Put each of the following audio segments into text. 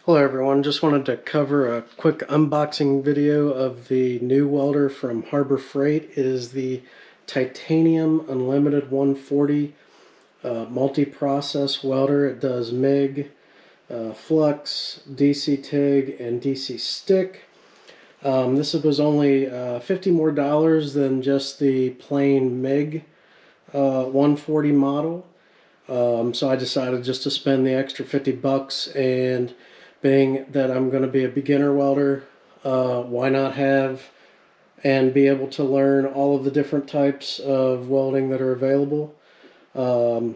Hello everyone, just wanted to cover a quick unboxing video of the new welder from Harbor Freight. It is the Titanium Unlimited 140 multi-process welder. It does MIG, Flux, DC TIG, and DC stick. This was only $50 more than just the plain MIG 140 model. So I decided just to spend the extra 50 bucks, and being that I'm going to be a beginner welder, why not have and be able to learn all of the different types of welding that are available. I'll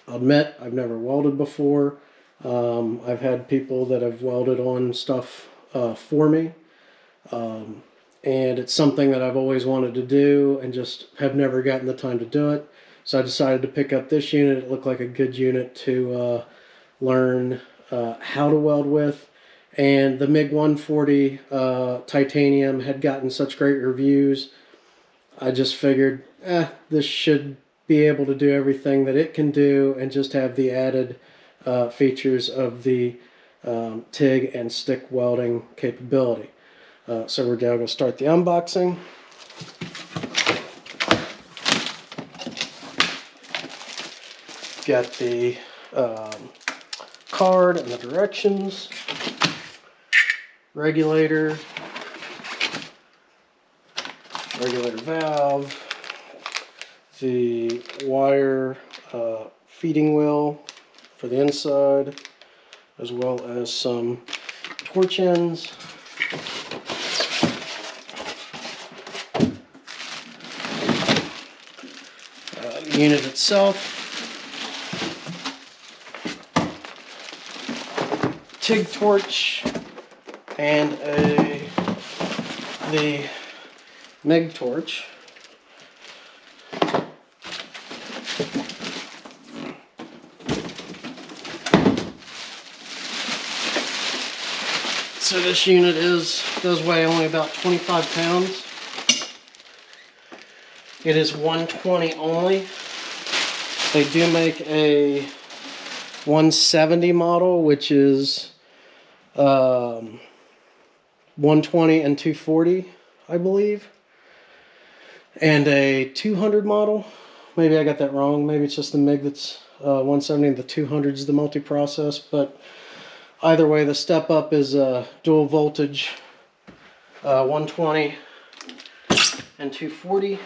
admit I've never welded before. I've had people that have welded on stuff for me, and it's something that I've always wanted to do and just have never gotten the time to do it. So I decided to pick up this unit. It looked like a good unit to learn how to weld with. And the MIG 140 titanium had gotten such great reviews. I just figured, this should be able to do everything that it can do and just have the added features of the TIG and stick welding capability. So we're now going to start the unboxing. Got the card and the directions, regulator valve, the wire feeding wheel for the inside, as well as some torch ends. The unit itself, TIG torch, and the MIG torch. So this unit does weigh only about 25 pounds. It is 120 only. They do make a 170 model, which is 120 and 240, I believe, and a 200 model. Maybe I got that wrong. Maybe it's just the MIG that's 170 and the 200 is the multi-process. But either way, the step up is dual voltage 120 and 240.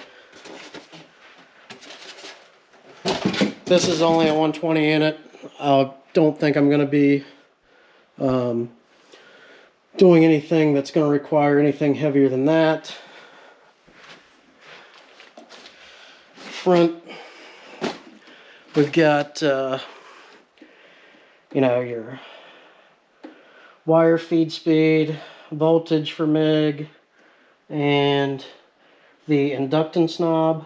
This is only a 120 in it. I don't think I'm going to be doing anything that's going to require anything heavier than that. Front, we've got your wire feed speed, voltage for MIG, and the inductance knob.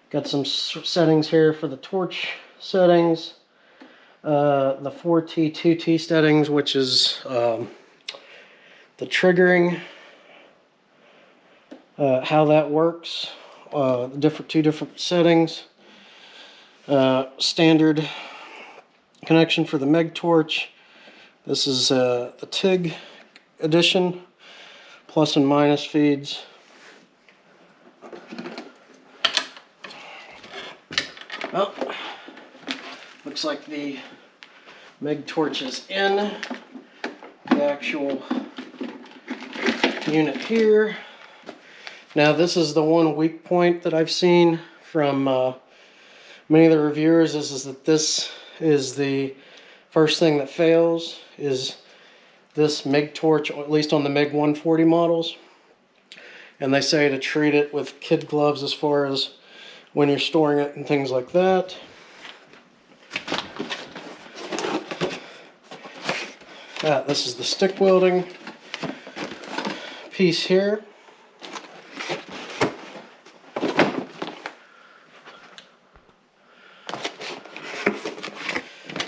Got some settings here for the torch settings, the 4T, 2T settings, which is the triggering, how that works, two different settings, standard connection for the MIG torch. This is the TIG edition, plus and minus feeds. Well, looks like the MIG torch is in the actual unit here. Now this is the one weak point that I've seen from many of the reviewers, is that this is the first thing that fails, is this MIG torch, or at least on the MIG 140 models. And they say to treat it with kid gloves as far as when you're storing it and things like that. This is the stick welding piece here.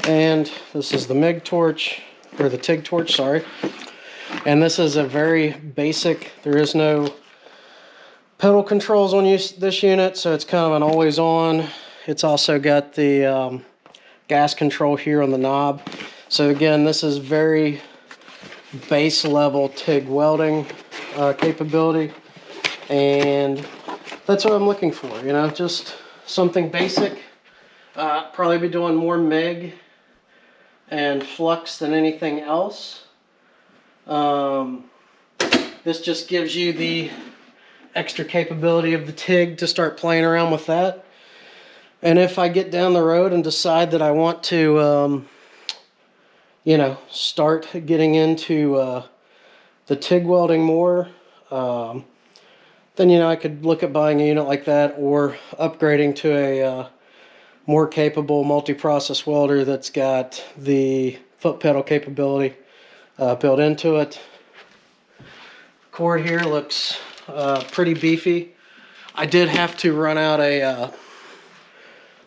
And this is the MIG torch, or the TIG torch, sorry. And this is a very basic, there is no pedal controls on this unit, so it's kind of an always on. It's also got the gas control here on the knob. So again, this is very base level TIG welding capability, and that's what I'm looking for, you know, just something basic. Probably be doing more MIG and Flux than anything else. This just gives you the extra capability of the TIG to start playing around with that. And if I get down the road and decide that I want to, you know, start getting into the TIG welding more, then, you know, I could look at buying a unit like that or upgrading to a more capable multi-process welder that's got the foot pedal capability built into it. Cord here looks pretty beefy. I did have to run out a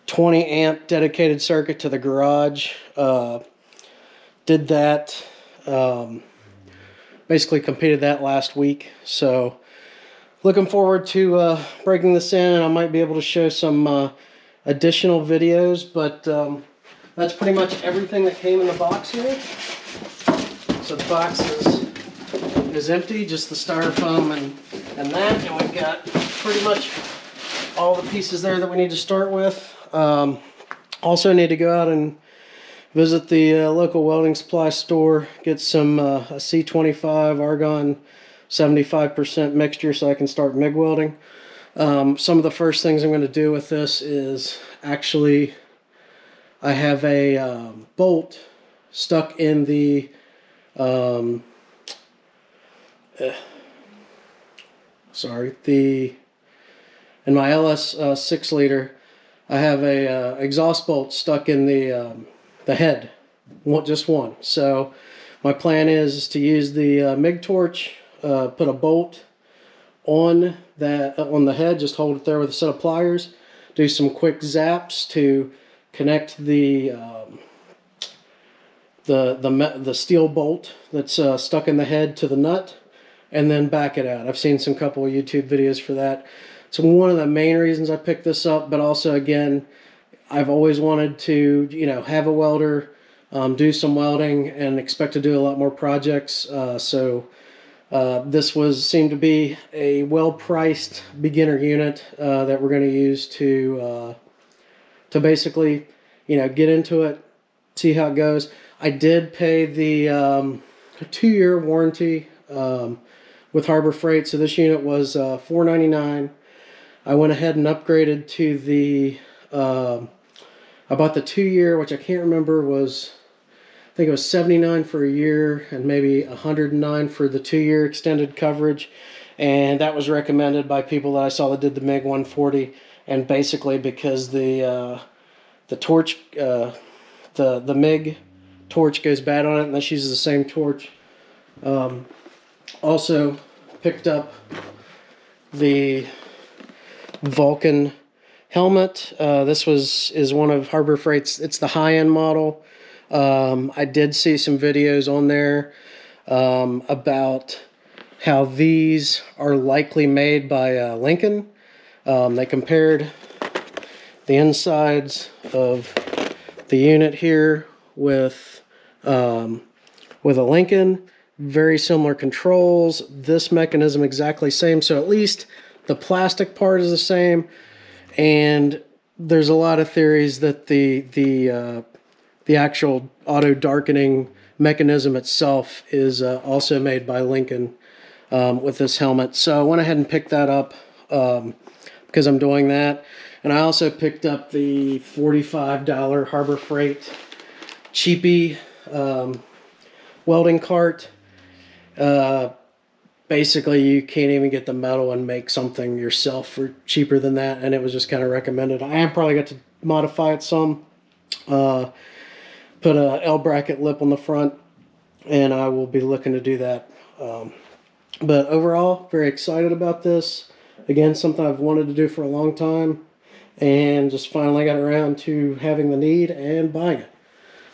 20 amp dedicated circuit to the garage. Did that, basically completed that last week. So looking forward to breaking this in, and I might be able to show some additional videos, but that's pretty much everything that came in the box here. So the box is empty, just the styrofoam and that, and we've got pretty much all the pieces there that we need to start with. Also need to go out and visit the local welding supply store, get some a C25 argon 75% mixture so I can start MIG welding. Some of the first things I'm going to do with this is actually, I have a bolt stuck in the in my LS 6 liter, I have a exhaust bolt stuck in the head, just one. So my plan is to use the MIG torch, put a bolt on the head, just hold it there with a set of pliers, do some quick zaps to connect the steel bolt that's stuck in the head to the nut, and then back it out. I've seen some couple of YouTube videos for that. It's one of the main reasons I picked this up, but also, again, I've always wanted to, you know, have a welder, do some welding, and expect to do a lot more projects. This seemed to be a well-priced beginner unit that we're going to use to basically, you know, get into it, see how it goes. I did pay the 2-year warranty with Harbor Freight, so this unit was $499. I went ahead and upgraded to the I bought the 2-year, which I can't remember, was, I think it was $79 for a year and maybe $109 for the 2-year extended coverage. And that was recommended by people that I saw that did the MIG 140. And basically because the torch, the MIG torch goes bad on it, and this uses the same torch. Also picked up the Vulcan helmet. This is one of Harbor Freight's, it's the high-end model. I did see some videos on there about how these are likely made by Lincoln. They compared the insides of the unit here with a Lincoln. Very similar controls. This mechanism exactly same. So at least the plastic part is the same. And there's a lot of theories that the actual auto darkening mechanism itself is also made by Lincoln with this helmet. So I went ahead and picked that up because I'm doing that. And I also picked up the $45 Harbor Freight cheapy welding cart. Basically, you can't even get the metal and make something yourself for cheaper than that, and it was just kind of recommended. I am probably got to modify it some. Put a L bracket lip on the front, and I will be looking to do that. But overall, very excited about this. Again, something I've wanted to do for a long time, and just finally got around to having the need and buying it.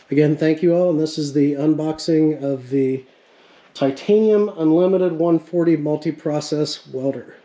Again, thank you all, and this is the unboxing of the Titanium Unlimited 140 Multi-Process Welder.